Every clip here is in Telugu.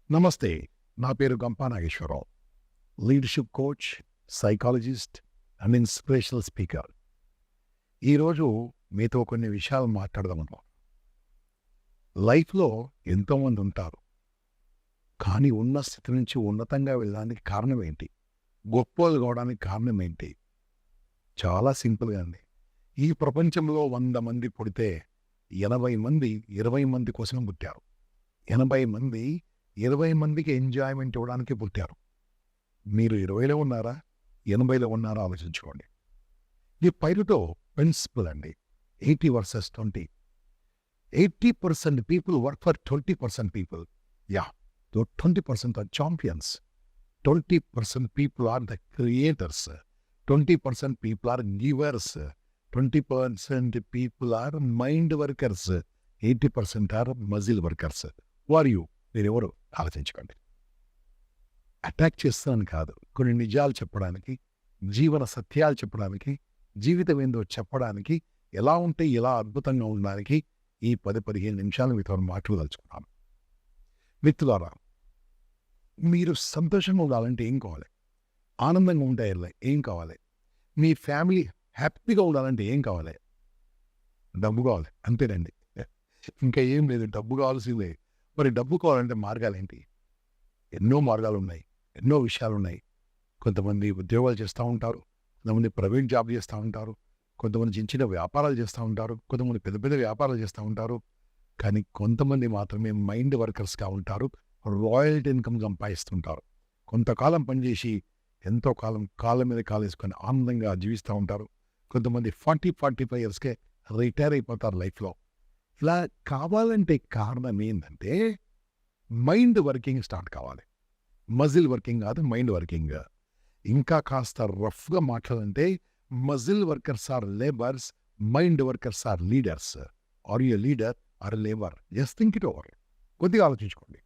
నమస్తే. నా పేరు Gampa Nageswararao. Leadership coach, psychologist and inspirational speaker. ఈరోజు మీతో కొన్ని విషయాలు మాట్లాడదామనుకుంటున్నాను. లైఫ్‌లో ఎంతోమంది ఉంటారు. కానీ ఉన్న స్థితి నుంచి ఉన్నతంగా వెళ్ళడానికి కారణం ఏంటి? గొప్పోళ్ళు కావడానికి కారణం ఏంటి? చాలా సింపుల్‌గా అండి. ఈ ప్రపంచంలో 100 మంది పుడితే 80 మంది 20 మంది కోసం పుట్టారు. 80 మంది 20 మందికి ఎంజాయ్‌మెంట్ ఇవ్వడానికి పుట్టారు. మీరు 20లో ఉన్నారా? 80లో ఉన్నారా? ఆలోచించుకోండి. ఈ పైరుతో ప్రిన్సిపల్ అండి. 80 versus 20. 80% people work for 20% people. Yeah! 20% are champions. 20% people are the creators. 20% people are givers. 20% people are mind workers. 80% are muscle workers. Who are you? మీరెవరు? ఆలోచించుకోండి. అటాక్ చేస్తున్నాను కాదు. కొన్ని నిజాలు చెప్పడానికి, జీవన సత్యాలు చెప్పడానికి, జీవితం ఏందో చెప్పడానికి, ఎలా ఉంటే ఎలా అద్భుతంగా ఉండడానికి ఈ 10-15 నిమిషాలు మీతో మాట్లాడదలుచుకున్నాను. మిత్రులారా, మీరు సంతోషంగా ఉండాలంటే ఏం కావాలి? ఆనందంగా ఉంటే ఏం కావాలి? మీ ఫ్యామిలీ హ్యాపీగా ఉండాలంటే ఏం కావాలి? డబ్బు కావాలి. అంతేనండి. ఇంకా ఏం లేదు. డబ్బు కావాల్సిందే. మరి డబ్బు కావాలంటే మార్గాలేంటి? ఎన్నో మార్గాలున్నాయి. ఎన్నో విషయాలున్నాయి. కొంతమంది ఉద్యోగాలు చేస్తూ ఉంటారు. కొంతమంది ప్రైవేట్ జాబ్ చేస్తూ ఉంటారు. కొంతమంది చిన్న చిన్న వ్యాపారాలు చేస్తూ ఉంటారు. కొంతమంది పెద్ద పెద్ద వ్యాపారాలు చేస్తూ ఉంటారు. కానీ కొంతమంది మాత్రమే మైండ్ వర్కర్స్‌గా ఉంటారు. రాయల్టీ ఇన్‌కమ్ సంపాదిస్తుంటారు. కొంతకాలం పనిచేసి ఎంతో కాలం కాళ్ళ మీద కాలేసుకొని ఆనందంగా జీవిస్తూ ఉంటారు. కొంతమంది 45 ఇయర్స్‌కే రిటైర్ అయిపోతారు లైఫ్‌లో. ఇలా కావాలంటే కారణం ఏందంటే మైండ్ వర్కింగ్ స్టార్ట్ కావాలి. మజిల్ వర్కింగ్ కాదు, మైండ్ వర్కింగ్. ఇంకా కాస్త రఫ్‌గా మాట్లాడాలంటే muscle workers are labours, mind workers are leaders. Are you a leader or a labour? Just think it over. కొద్దిగా ఆలోచించుకోండి.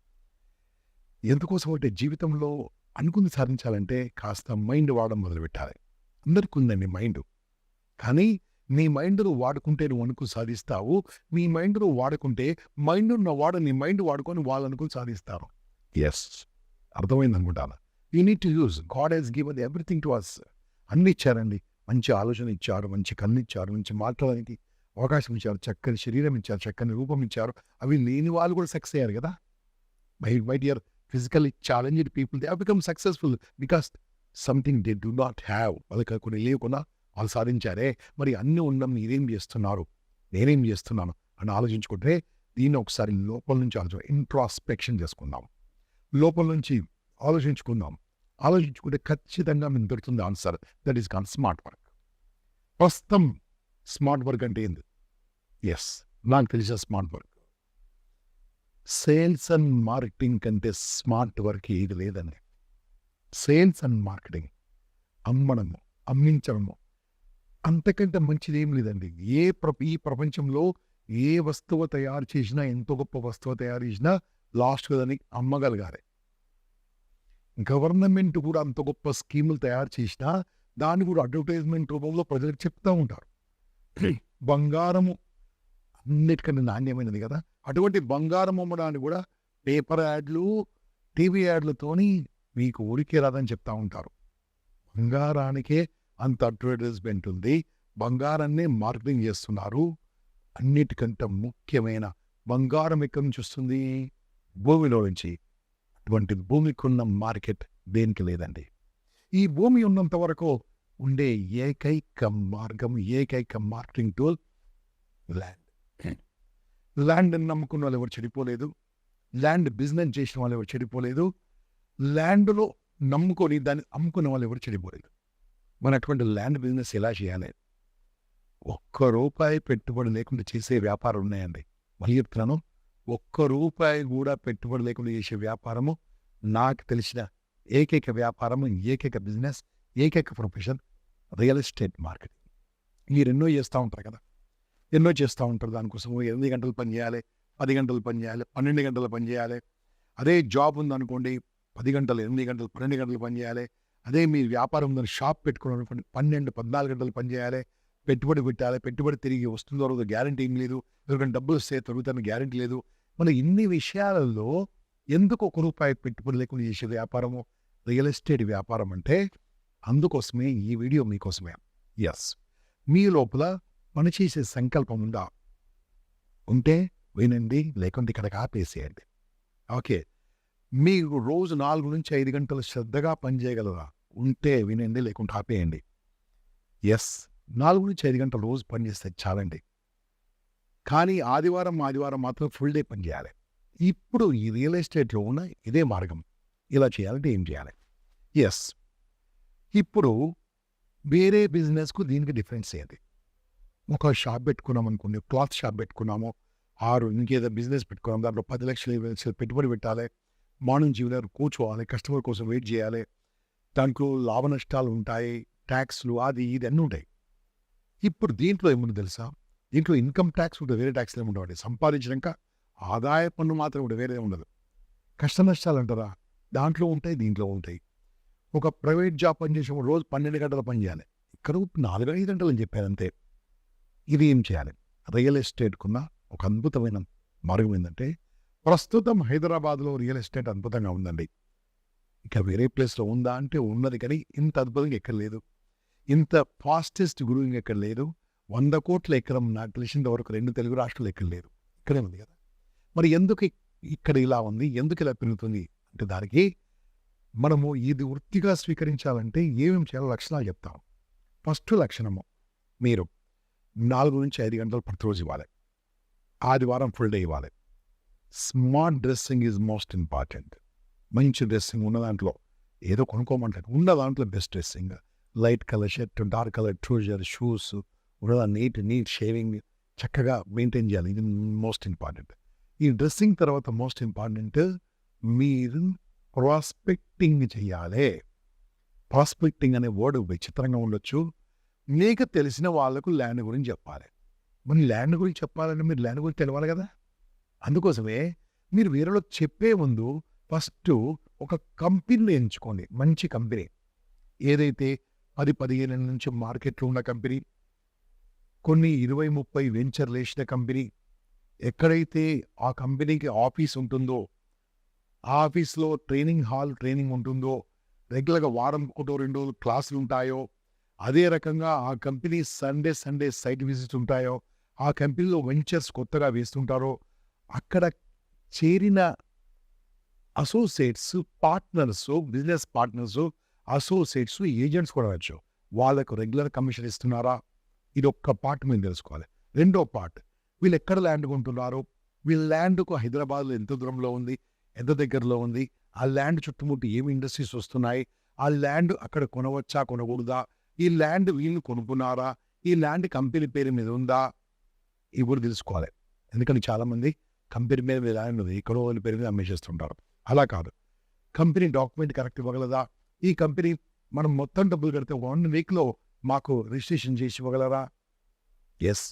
ఎందుకోసం అంటే జీవితంలో అనుకుంది సాధించాలంటే కాస్త మైండ్ వాడడం మొదలుపెట్టాలి. అందరికీ ఉందండి మైండు. కానీ నీ మైండ్ నువ్వు వాడుకుంటే నువ్వు అనుకుని సాధిస్తావు. నీ మైండ్ నువ్వు వాడుకుంటే మైండ్ ఉన్న వాడు నీ మైండ్ వాడుకొని వాళ్ళు అనుకుని సాధిస్తారు. యెస్. అర్థమైందనుకుంటాను. You need to use. God has given everything to us. అన్నీ ఇచ్చారండి. మంచి ఆలోచన ఇచ్చారు, మంచి కన్ను ఇచ్చారు, మంచి మాట్లాడడానికి అవకాశం ఇచ్చారు, చక్కని శరీరం ఇచ్చారు, చక్కని రూపం ఇచ్చారు. అవి లేని వాళ్ళు కూడా సక్సెస్ అయ్యారు కదా! My dear physically challenged people they have become successful because something they do not have. వాళ్ళకి కొన్ని లేకున్నా వాళ్ళు సాధించారే. మరి అన్నీ ఉన్నం మీరేం చేస్తున్నారు? నేనేం చేస్తున్నాను? అని ఆలోచించుకుంటే దీన్ని ఒకసారి లోపల నుంచి ఇంట్రాస్పెక్షన్ చేసుకుందాం. లోపల నుంచి ఆలోచించుకుందాం. ఆలోచించుకుంటే ఖచ్చితంగా మీకు దొరుకుతుంది answer. That is called smart work. ప్రస్తుతం స్మార్ట్ వర్క్ అంటే ఏంది? యెస్, నాకు తెలిసిన smart work. Sales and marketing కంటే స్మార్ట్ వర్క్ ఏది లేదండి. సేల్స్ అండ్ మార్కెటింగ్, అమ్మడము, అమ్మించడము, అంతకంటే మంచిదేం లేదండి. ఈ ప్రపంచంలో ఏ వస్తువు తయారు చేసినా, ఎంతో గొప్ప వస్తువు తయారు చేసినా లాస్ట్‌కి దాన్ని అమ్మగలగాలి. గవర్నమెంట్ కూడా అంత గొప్ప స్కీములు తయారు చేసినా, దాన్ని కూడా అడ్వర్టైజ్‌మెంట్ రూపంలో ప్రజలకు చెప్తా ఉంటారు. బంగారము అన్నిటికన్నా నాణ్యమైనది కదా! అటువంటి బంగారం అమ్మడాన్ని కూడా పేపర్ యాడ్లు, టీవీ యాడ్లతోని మీకు ఊరికే రాదని చెప్తా ఉంటారు. బంగారానికే అంత అడ్వర్టైజ్‌మెంట్ ఉంది. బంగారాన్నే మార్కెటింగ్ చేస్తున్నారు. అన్నిటికంటే ముఖ్యమైన బంగారం ఎక్కడి నుంచి వస్తుంది? భూమిలో నుంచి. అటువంటి భూమికున్న మార్కెట్ దేనికి లేదండి. ఈ భూమి ఉన్నంత వరకు ఉండే ఏకైక మార్గం, ఏకైక మార్కెటింగ్ టూల్ ల్యాండ్. ల్యాండ్‌ని నమ్ముకున్న వాళ్ళు ఎవరు చెడిపోలేదు. ల్యాండ్ బిజినెస్ చేసిన వాళ్ళు ఎవరు చెడిపోలేదు. ల్యాండ్‌లో నమ్ముకొని దాన్ని అమ్ముకున్న వాళ్ళు ఎవరు చెడిపోలేదు. మరి అటువంటి ల్యాండ్ బిజినెస్ ఎలా చేయాలి? ఒక్క రూపాయి పెట్టుబడి లేకుండా చేసే వ్యాపారం ఉన్నాయండి. మళ్ళీ చెప్తున్నాను. ఒక్క రూపాయి కూడా పెట్టుబడి లేకుండా చేసే వ్యాపారము నాకు తెలిసిన ఏకైక వ్యాపారము, ఏకైక బిజినెస్, ఏకైక ప్రొఫెషన్ రియల్ ఎస్టేట్ మార్కెటింగ్. మీరు ఎన్నో చేస్తూ ఉంటారు కదా! ఎన్నో చేస్తూ ఉంటారు. దానికోసం 8 గంటలు పని చేయాలి, 10 గంటలు పని చేయాలి, 12 గంటలు పని చేయాలి. అదే జాబ్ ఉందనుకోండి, 10 గంటలు, 8 గంటలు, 12 గంటలు పని చేయాలి. అదే మీ వ్యాపారం ఉందని షాప్ పెట్టుకున్నారనుకోండి, 12, 14 గంటలు పని చేయాలి. పెట్టుబడి పెట్టాలి. పెట్టుబడి తిరిగి వస్తుందో రాదో గ్యారంటీ ఏం లేదు. ఎవరికైనా డబ్బులు వస్తే తరుగుతారని గ్యారంటీ లేదు. మన ఇన్ని విషయాలలో ఎందుకు ₹1 పెట్టుబడి లేకుండా చేసే వ్యాపారము రియల్ ఎస్టేట్ వ్యాపారం అంటే అందుకోసమే ఈ వీడియో మీకోసమే. యెస్. మీ లోపల పనిచేసే సంకల్పం ఉందా? ఉంటే వినండి, లేకుంటే ఇక్కడికి ఆపేసేయండి. ఓకే. మీరు రోజు 4-5 గంటలు శ్రద్ధగా పనిచేయగలరా? ఉంటే వినండి, లేకుంటే ఆపేయండి. యెస్. 4-5 గంటలు రోజు పనిచేస్తే చాలండి. కానీ ఆదివారం మాత్రం ఫుల్ డే పని చేయాలి. ఇప్పుడు ఈ రియల్ ఎస్టేట్‌లో ఉన్న ఇదే మార్గం. ఇలా చేయాలంటే ఏం చేయాలి? యెస్. ఇప్పుడు వేరే బిజినెస్‌కు దీనికి డిఫరెన్స్ ఏంటి? ఒక షాప్ పెట్టుకున్నామనుకోండి, క్లాత్ షాప్ పెట్టుకున్నాము, ఇంకేదో బిజినెస్ పెట్టుకున్నాం. దాంట్లో 10 లక్షలు, 20 లక్షలు పెట్టుబడి పెట్టాలి. మార్నింగ్ జిమ్‌లో కూర్చోవాలి, కస్టమర్ కోసం వెయిట్ చేయాలి. దాంట్లో లాభ నష్టాలు ఉంటాయి, ట్యాక్స్‌లు అది ఇది అన్నీ ఉంటాయి. ఇప్పుడు దీంట్లో ఏముందో తెలుసా? దీంట్లో ఇన్‌కమ్ ట్యాక్స్ ఉంటుంది, వేరే ట్యాక్స్‌లు ఏమి ఉండవండి. సంపాదించినాక ఆదాయ పన్ను మాత్రం ఉంటుంది, వేరే ఉండదు. కష్ట నష్టాలు అంటారా? దాంట్లో ఉంటాయి, దీంట్లో ఉంటాయి. ఒక ప్రైవేట్ జాబ్ పనిచేసేవాడు రోజు 12 గంటలు పని చేయాలి. ఇక్కడ 4-5 గంటలు అని చెప్పాను అంతే. ఇది ఏం చేయాలి? రియల్ ఎస్టేట్‌కున్న ఒక అద్భుతమైన మార్గం ఏంటంటే, ప్రస్తుతం హైదరాబాద్‌లో రియల్ ఎస్టేట్ అద్భుతంగా ఉందండి. ఇక వేరే ప్లేస్‌లో ఉందా అంటే ఉన్నది, కానీ ఇంత అద్భుతంగా ఎక్కడ లేదు. ఇంత ఫాస్టెస్ట్ గ్రోయింగ్ ఎక్కడ లేదు. 100 కోట్ల ఎకరం నాకు తెలిసినంత వరకు 2 తెలుగు రాష్ట్రాలు ఎక్కడ లేదు. ఇక్కడే ఉంది కదా. మరి ఎందుకు ఇక్కడ ఇలా ఉంది? ఎందుకు ఇలా పెరుగుతుంది? అంటే దానికి మనము ఇది వృత్తిగా స్వీకరించాలంటే ఏమేమి చేయాలో లక్షణాలు చెప్తాను. ఫస్ట్ లక్షణము, మీరు 4-5 గంటలు ప్రతిరోజు ఇవ్వాలి. ఆదివారం ఫుల్ డే ఇవ్వాలి. Smart dressing is most important. మంచి డ్రెస్సింగ్ ఉన్న దాంట్లో ఏదో కొనుక్కోమంటారు, ఉన్న దాంట్లో best dressing. Light colour shirt, dark colour trouser, shoes, ఉన్న నీట్ షేవింగ్ చక్కగా మెయింటైన్ చేయాలి. ఇది మోస్ట్ ఇంపార్టెంట్. ఈ డ్రెస్సింగ్ తర్వాత మోస్ట్ ఇంపార్టెంట్, మీరు ప్రాస్పెక్టింగ్ చేయాలి. ప్రాస్పెక్టింగ్ అనే వర్డ్ విచిత్రంగా ఉండొచ్చు. మీకు తెలిసిన వాళ్ళకు ల్యాండ్ గురించి చెప్పాలి. మరి ల్యాండ్ గురించి చెప్పాలంటే మీరు ల్యాండ్ గురించి తెలవాలి కదా. అందుకోసమే మీరు వేరేలోకి చెప్పే ముందు ఫస్ట్ ఒక కంపెనీని ఎంచుకోండి. మంచి కంపెనీ, ఏదైతే 10-15 ఏళ్ళ నుంచి మార్కెట్లో ఉన్న కంపెనీ, కొన్ని 20-30 వెంచర్లు వేసిన కంపెనీ, ఎక్కడైతే ఆ కంపెనీకి ఆఫీస్ ఉంటుందో, ఆ ఆఫీస్లో ట్రైనింగ్ ఉంటుందో, రెగ్యులర్గా వారం 1-2 రోజులు క్లాసులు ఉంటాయో, అదే రకంగా ఆ కంపెనీ సండే సైట్ విజిట్ ఉంటాయో, ఆ కంపెనీలో వెంచర్స్ కొత్తగా వేస్తుంటారో, అక్కడ చేరిన associates, partners, business partners, associates, agents కూడా వచ్చు. వాళ్ళకు రెగ్యులర్ కమిషన్ ఇస్తున్నారా? ఇది ఒక్క పార్ట్ మీరు తెలుసుకోవాలి. రెండో పార్ట్, వీళ్ళు ఎక్కడ ల్యాండ్ కొంటున్నారు? వీళ్ళ ల్యాండ్కు హైదరాబాద్లో ఎంత దూరంలో ఉంది, ఎంత దగ్గరలో ఉంది, ఆ ల్యాండ్ చుట్టుముట్టు ఏమి ఇండస్ట్రీస్ వస్తున్నాయి, ఆ ల్యాండ్ అక్కడ కొనవచ్చా, కొనకూడదా, ఈ ల్యాండ్ వీళ్ళు కొనుక్కున్నారా, ఈ ల్యాండ్ కంపెనీ పేరు మీద ఉందా, ఇవి కూడా తెలుసుకోవాలి. ఎందుకంటే చాలామంది కంపెనీ మీద ల్యాండ్ ఉంది, ఎక్కడో వాళ్ళ పేరు మీద అమ్మేసేస్తుంటారు. అలా కాదు. కంపెనీ డాక్యుమెంట్ కరెక్ట్ ఇవ్వగలదా? ఈ కంపెనీ మనం మొత్తం డబ్బులు కడితే 1 వీక్లో మాకు రిజిస్ట్రేషన్ చేసి ఇవ్వగలరా? ఎస్.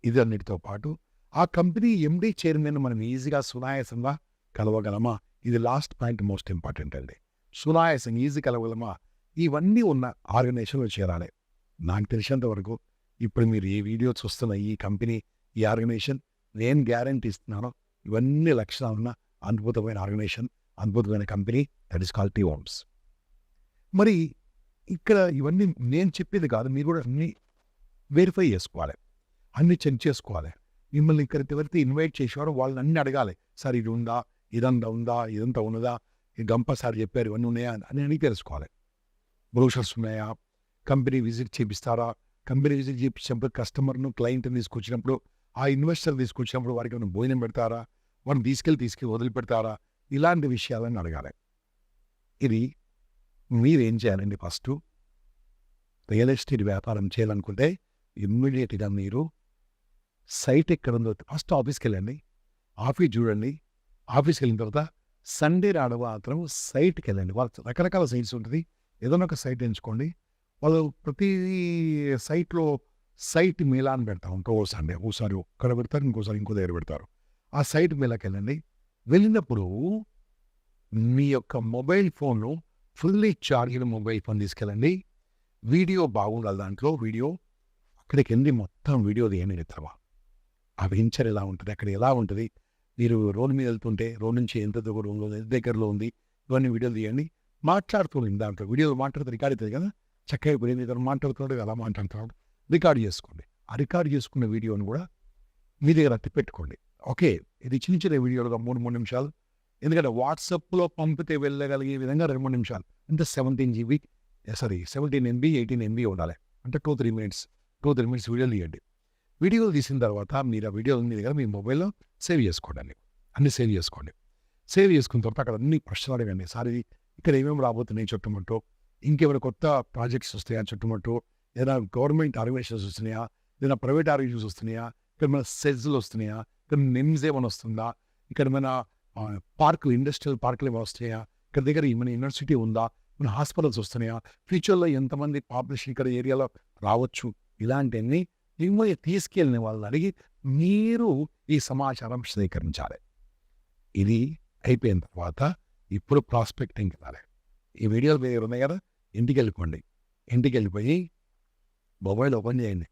ఇది అన్నిటితో పాటు ఆ కంపెనీ ఎండీ చైర్మన్ మనం ఈజీగా సునాయాసంగా కలవగలమా? ఇది లాస్ట్ పాయింట్, మోస్ట్ ఇంపార్టెంట్ అండి. సునాయాసంగా ఈజీ కలవగలమా? ఇవన్నీ ఉన్న ఆర్గనైజేషన్లో చేరాలి. నాకు తెలిసినంత వరకు ఇప్పుడు మీరు ఏ వీడియో చూస్తున్న ఈ కంపెనీ, ఈ ఆర్గనైజేషన్, నేను గ్యారంటీ ఇస్తున్నాను, ఇవన్నీ లక్షణాలున్న అద్భుతమైన ఆర్గనైజేషన్, అద్భుతమైన company, that is called T Homes. మరి ఇక్కడ ఇవన్నీ నేను చెప్పేది కాదు, మీరు కూడా అన్నీ వెరిఫై చేసుకోవాలి, అన్ని చెక్ చేసుకోవాలి. మిమ్మల్ని ఇక్కడికి ఎవరైతే ఇన్వైట్ చేసేవారో వాళ్ళని అన్నీ అడగాలి. సార్ ఇది ఉందా, ఇదంతా ఉన్నదా, ఈ గంప సార్ చెప్పారు ఇవన్నీ ఉన్నాయా అని అన్నీ తెలుసుకోవాలి. బ్రోషర్స్ ఉన్నాయా, కంపెనీ విజిట్ చేపిస్తారా, కంపెనీ విజిట్ చేపించినప్పుడు కస్టమర్ను, క్లయింట్ని తీసుకొచ్చినప్పుడు, ఆ ఇన్వెస్టర్ తీసుకొచ్చినప్పుడు వారికి ఏమైనా భోజనం పెడతారా, వాడిని తీసుకెళ్ళి వదిలిపెడతారా, ఇలాంటి విషయాలను అడగాలి. ఇది మీరేం చేయాలండి? ఫస్ట్ రియల్ ఎస్టేట్ వ్యాపారం చేయాలనుకుంటే ఇమ్మీడియట్గా మీరు సైట్ ఎక్కడ ఉందో ఫస్ట్ ఆఫీస్కి వెళ్ళండి, ఆఫీస్ చూడండి. ఆఫీస్కి వెళ్ళిన తర్వాత సండే నాడు మాత్రం సైట్కి వెళ్ళండి. వాళ్ళ రకరకాల సైట్స్ ఉంటుంది, ఏదైనా ఒక సైట్ ఎంచుకోండి. వాళ్ళు ప్రతి సైట్లో సైట్ మేళా అని పెడతారు. ఒకసారి ఒక్కడ పెడతారు, ఇంకోసారి ఇంకో దగ్గర పెడతారు. ఆ సైట్ మేళాకి వెళ్ళండి. వెళ్ళినప్పుడు మీ యొక్క మొబైల్ ఫోన్ను ఫుల్లీ ఛార్జ్డ్ మొబైల్ ఫోన్ తీసుకెళ్ళండి. వీడియో బాగుండాలి, దాంట్లో వీడియో. అక్కడికి వెళ్ళి మొత్తం వీడియో తీయండి మిత్రమా. ఆ వెంచర్ ఎలా ఉంటుంది, అక్కడ ఎలా ఉంటుంది, మీరు రోడ్ మీద వెళ్తుంటే రోడ్ నుంచి ఎంత దూరంలో ఎంత దగ్గరలో ఉంది ఇవన్నీ వీడియోలు తీయండి. మాట్లాడుతుంది దాంట్లో వీడియోలో మాట్లాడితే రికార్డ్ అవుతుంది కదా, చక్కగా ఇప్పుడు ఏదైనా మాట్లాడుతున్నాడు అలా మాట్లాడుతున్నాడు రికార్డ్ చేసుకోండి. ఆ రికార్డ్ చేసుకున్న వీడియోని కూడా మీ దగ్గర అట్టి పెట్టుకోండి. ఓకే, ఇది చిన్న చిన్న వీడియోలుగా 3 నిమిషాలు, ఎందుకంటే వాట్సాప్లో పంపితే వెళ్ళగలిగే విధంగా 2 నిమిషాలు అంటే 17 MB 18 MB ఉండాలి. అంటే 2-3 మినిట్స్ వీడియోలు తీయండి. వీడియోలు తీసిన తర్వాత మీరు ఆ వీడియోలు మీ దగ్గర మీ మొబైల్లో సేవ్ చేసుకోండి. అన్నీ సేవ్ చేసుకోండి. సేవ్ చేసుకున్న తర్వాత అక్కడ అన్ని ప్రశ్నలు అడగండి. సార్ ఇక్కడ ఏమేమి రాబోతున్నాయి చుట్టుముట్టు, ఇంకేమైనా కొత్త ప్రాజెక్ట్స్ వస్తాయా చుట్టుముట్టు, ఏదైనా గవర్నమెంట్ ఆర్గనైజేషన్స్ వస్తున్నాయా, ఏదైనా ప్రైవేట్ ఆర్గనైజేషన్స్ వస్తున్నాయా, ఇక్కడ మన సెజ్లు వస్తున్నాయా, ఇక్కడ నిమ్స్ ఏమైనా వస్తుందా, ఇక్కడ మన పార్కులు ఇండస్ట్రియల్ పార్కులు ఏమైనా వస్తున్నాయా, ఇక్కడ దగ్గర మన యూనివర్సిటీ ఉందా, మన హాస్పిటల్స్ వస్తున్నాయా, ఫ్యూచర్లో ఎంతమంది పాపులేషన్ ఇక్కడ ఏరియాలో రావచ్చు, ఇలాంటివన్నీ మిమ్మల్ని తీసుకెళ్ళిన వాళ్ళని అడిగి మీరు ఈ సమాచారం సేకరించాలి. ఇది అయిపోయిన తర్వాత ఇప్పుడు ప్రాస్పెక్టింగ్కి వెళ్ళాలి. ఈ వీడియోలు మీరు ఉన్నాయి కదా, ఇంటికి వెళ్ళిపోండి. ఇంటికి వెళ్ళిపోయి మొబైల్ ఓపెన్ చేయండి.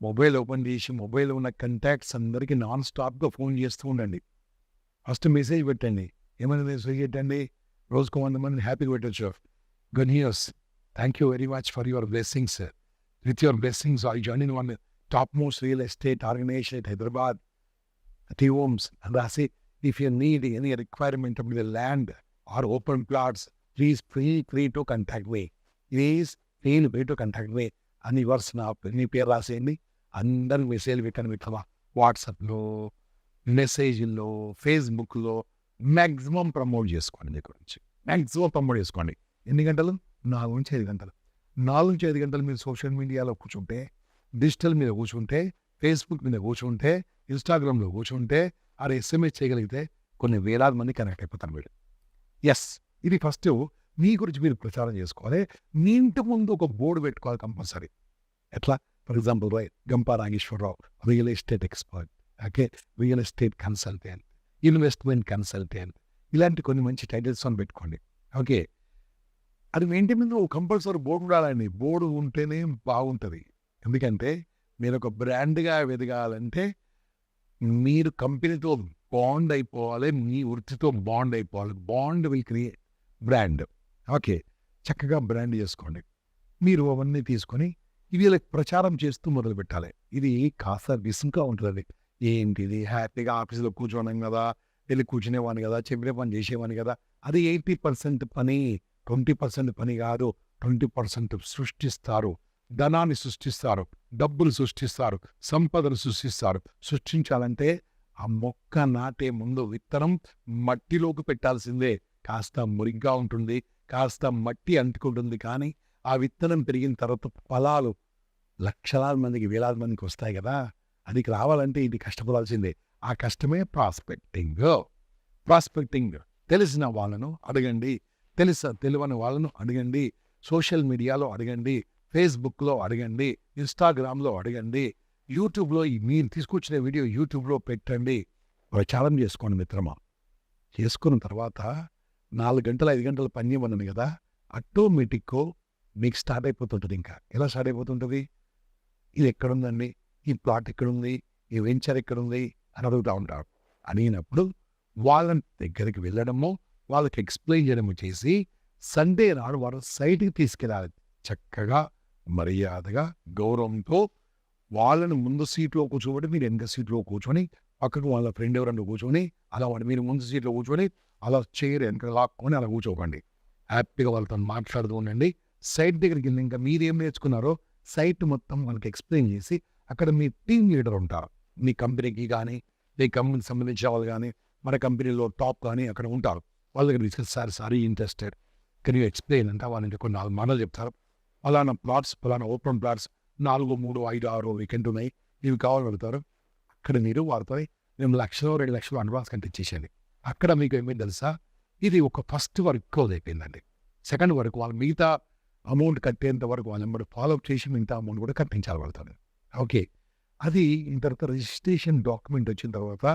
మొబైల్ ఓపెన్ చేసి మొబైల్లో ఉన్న కంటాక్ట్స్ అందరికీ నాన్ స్టాప్గా ఫోన్ చేస్తూ ఉండండి. ఫస్ట్ మెసేజ్ పెట్టండి. ఏమైనా మెసేజ్ పెట్టండి, రోజుకు 100 మందిని హ్యాపీగా పెట్టచ్చు. Good news, thank you very much for your blessings. With your blessings, I join in one topmost real estate organization at Hyderabad, T-Homes. And I say, if you need any requirement of the land or open plots, please feel free to contact me. Please feel free to contact me. అని వర్స్ మీ పేరు రాసేయండి. అందరికి మెసేజ్ పెట్టండి. మీకు వాట్సాప్లో, మెసేజ్లో, ఫేస్బుక్లో మ్యాక్సిమం ప్రమోట్ చేసుకోండి. మీ గురించి మ్యాక్సిమం ప్రమోట్ చేసుకోండి. ఎన్ని గంటలు? 4 నుంచి 5 గంటలు. 4 నుంచి 5 గంటలు మీరు సోషల్ మీడియాలో కూర్చుంటే, డిజిటల్ మీద కూర్చుంటే, ఫేస్బుక్ మీద కూర్చుంటే, ఇన్స్టాగ్రామ్లో కూర్చుంటే, SMS చేయగలిగితే కొన్ని వేలాది మంది కనెక్ట్ అయిపోతారు మీరు. ఎస్, ఇది ఫస్ట్ మీ గురించి మీరు ప్రచారం చేసుకోవాలి. మీ ఇంటి ముందు ఒక బోర్డు పెట్టుకోవాలి కంపల్సరీ. ఎట్లా? For example Gampa Nageswararao, real estate expert, okay, real estate consultant, investment consultant, ఇలాంటి కొన్ని మంచి టైటిల్స్ అని పెట్టుకోండి. ఓకే, అది ఇంటి మీద కంపల్సరీ బోర్డు ఉండాలండి. బోర్డు ఉంటేనే బాగుంటుంది. ఎందుకంటే మీరు ఒక బ్రాండ్గా ఎదగాలంటే మీరు కంపెనీతో బాండ్ అయిపోవాలి, మీ వృత్తితో బాండ్ అయిపోవాలి. Bond will create brand. Okay, చక్కగా బ్రాండ్ చేసుకోండి. మీరు అవన్నీ తీసుకొని వీళ్ళకి ప్రచారం చేస్తూ మొదలు పెట్టాలి. ఇది కాస్త విసుగ్గా ఉంటుంది. ఏంటిది, హ్యాపీగా ఆఫీసులో కూర్చోవడం కదా, వెళ్ళి కూర్చునేవాడిని కదా, చెప్పిన పని చేసేవాడిని కదా. అది 80% పని, 20% పని కాదు. 20% సృష్టిస్తారు, ధనాన్ని సృష్టిస్తారు, డబ్బులు సృష్టిస్తారు, సంపదను సృష్టిస్తారు. సృష్టించాలంటే ఆ మొక్క నాటే ముందు విత్తనం మట్టిలోకి పెట్టాల్సిందే. కాస్త మురిగ్గా ఉంటుంది, కాస్త మట్టి అంటుకుంటుంది. కానీ ఆ విత్తనం పెరిగిన తర్వాత ఫలాలు లక్షలాది మందికి, వేలాది మందికి వస్తాయి కదా. అది రావాలంటే ఇది కష్టపడాల్సిందే. ఆ కష్టమే ప్రాస్పెక్టింగ్. తెలిసిన వాళ్ళను అడగండి, తెలియని వాళ్ళను అడగండి, సోషల్ మీడియాలో అడగండి, ఫేస్బుక్లో అడగండి, ఇన్స్టాగ్రామ్లో అడగండి, యూట్యూబ్లో మీరు తీసుకొచ్చిన వీడియో యూట్యూబ్లో పెట్టండి. ప్రచారం చేసుకోండి మిత్రమా. చేసుకున్న తర్వాత 4 గంటలు 5 గంటలు పని చేయమన్నాను కదా, ఆటోమేటిక్ మీకు స్టార్ట్ అయిపోతుంటుంది. ఇంకా ఎలా స్టార్ట్ అయిపోతుంటుంది? ఇది ఎక్కడుందండి, ఈ ప్లాట్ ఎక్కడుంది, ఈ వెంచర్ ఎక్కడుంది అని అడుగుతూ ఉంటారు. అడిగినప్పుడు వాళ్ళ దగ్గరికి వెళ్ళడము, వాళ్ళకి ఎక్స్ప్లెయిన్ చేయడము చేసి సండే నాడు వాళ్ళ సైట్కి తీసుకెళ్ళాలి. చక్కగా మర్యాదగా గౌరవంతో వాళ్ళని ముందు సీట్లో కూర్చోబెట్టి మీరు వెనక సీట్లో కూర్చొని, పక్కకు వాళ్ళ ఫ్రెండ్ ఎవరన్నా కూర్చొని, అలా వాడు మీరు ముందు సీట్లో కూర్చొని అలా చైర్ వెనక లాక్కొని అలా కూర్చోకండి. హ్యాపీగా వాళ్ళతో మాట్లాడుతూ ఉండండి. సైట్ దగ్గరికి వెళ్ళి ఇంకా మీరేం నేర్చుకున్నారో సైట్ మొత్తం వాళ్ళకి ఎక్స్ప్లెయిన్ చేసి, అక్కడ మీ టీమ్ లీడర్ ఉంటారు. మీ కంపెనీకి కానీ, మీ కంపెనీకి సంబంధించిన వాళ్ళు కానీ, మన కంపెనీలో టాప్ కానీ అక్కడ ఉంటారు. వాళ్ళ దగ్గర తీసుకెళ్ళి sorry interested, can you explain అంటే వాళ్ళకి కొన్ని 4 మాటలు చెప్తారు. ఫలానా ప్లాట్స్, ఫలానా ఓపెన్ ప్లాట్స్ 4, 3, 5, 6 వీకెంట్ ఉన్నాయి, ఇవి కావాలని పెడతారు. అక్కడ మీరు వారితో మేము 1,00,000, 2,00,000 అడ్వాన్స్ కంటే ఇచ్చేసేయండి. అక్కడ మీకు ఏమైంది తెలుసా? ఇది ఒక ఫస్ట్ వర్క్ క్లోజ్ అయిపోయిందండి. సెకండ్ వరకు వాళ్ళు మిగతా అమౌంట్ కట్టేంత వరకు వాళ్ళు ఫాలో అప్ చేసి మిగతా అమౌంట్ కూడా కట్టించాలి పడుతుంది. ఓకే, అది తర్వాత రిజిస్ట్రేషన్ డాక్యుమెంట్ వచ్చిన తర్వాత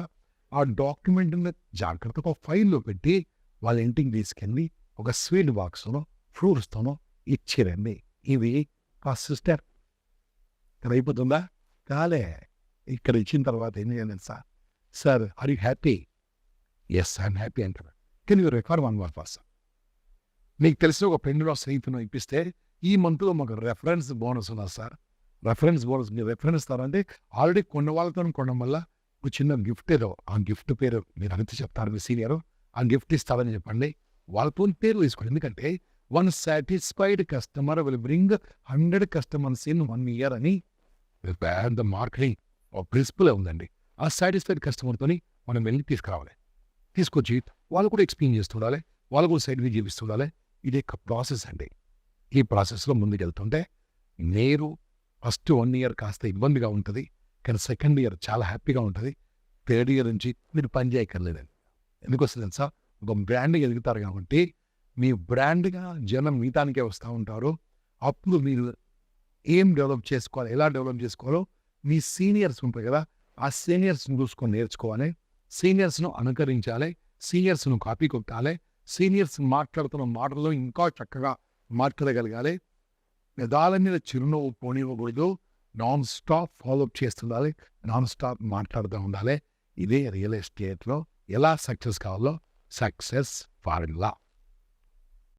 ఆ డాక్యుమెంట్ని జాగ్రత్తగా ఫైల్లో పెట్టి వాళ్ళ ఇంటికి తీసుకెళ్ళి ఒక స్వీట్ బాక్స్లో ఫ్రూట్స్తోనో ఇచ్చిరండి. ఇవి ఫస్ట్ స్టెప్. ఇక్కడ అయిపోతుందా? కాలే. ఇక్కడ ఇచ్చిన తర్వాత ఏం చేయాలి sir? Sir are you happy? Yes I'm happy అంటారు. Can you refer one more person? మీకు తెలిసిన ఒక ఫ్రెండ్‌లో స్నేహితుడినో ఇప్పిస్తే ఈ మంత్‌లో మాకు రెఫరెన్స్ బోనస్ ఉన్నది సార్. రెఫరెన్స్ బోనస్ మీరు రెఫరెన్స్ ఇస్తారంటే ఆల్రెడీ కొన్న వాళ్ళతోని కొనడం వల్ల ఒక చిన్న గిఫ్ట్ ఏదో ఆ గిఫ్ట్ పేరు మీరు అడిగితే చెప్తారు మీ సీనియరు. ఆ గిఫ్ట్ ఇస్తారని చెప్పండి. వాళ్ళతోని పేరు తీసుకోండి. ఎందుకంటే one satisfied customer will bring 100 customers in 1 year అని పెద్ద మార్కెటింగ్ ప్రిన్సిపలే ఉందండి. ఆ సాటిస్ఫైడ్ కస్టమర్‌తోని మనం వెళ్ళి తీసుకురావాలి. తీసుకొచ్చి వాళ్ళు కూడా ఎక్స్‌ప్లెయిన్ చేస్తుండాలి. వాళ్ళు కూడా సైడ్ వ్యూ చూపిస్తుండాలి. ఇది ఒక ప్రాసెస్ అండి. ఈ ప్రాసెస్‌లో ముందుకెళ్తుంటే మీరు ఫస్ట్ 1 ఇయర్ కాస్త ఇబ్బందిగా ఉంటది. కానీ సెకండ్ ఇయర్ చాలా హ్యాపీగా ఉంటది. థర్డ్ ఇయర్ నుంచి మీరు పని చేయక్కర్లేదండి. ఎందుకొస్తది తెలుసా? ఒక బ్రాండ్‌గా ఎదుగుతారు కాబట్టి మీ బ్రాండ్‌గా జనం మీ దానికే వస్తా ఉంటారు. అప్పుడు మీరు ఏం డెవలప్ చేసుకోవాలి, ఎలా డెవలప్ చేసుకోవాలో మీ సీనియర్స్ ఉంటారు కదా! ఆ సీనియర్స్‌ని చూసుకొని నేర్చుకోవాలి. సీనియర్స్‌ను అనుకరించాలి. సీనియర్స్‌ను కాపీ కొట్టాలి. సీనియర్స్ మాట్లాడుతున్న మాటల్లో ఇంకా చక్కగా మాట్లాడగలగాలి. పెదాల మీద చిరునవ్వు పోనివ్వకూడదు. నాన్ స్టాప్ ఫాలో అప్ చేస్తుండాలి. నాన్ స్టాప్ మాట్లాడుతూ ఉండాలి. ఇదే రియల్ ఎస్టేట్‌లో ఎలా సక్సెస్ కావాలో సక్సెస్ ఫార్ములా.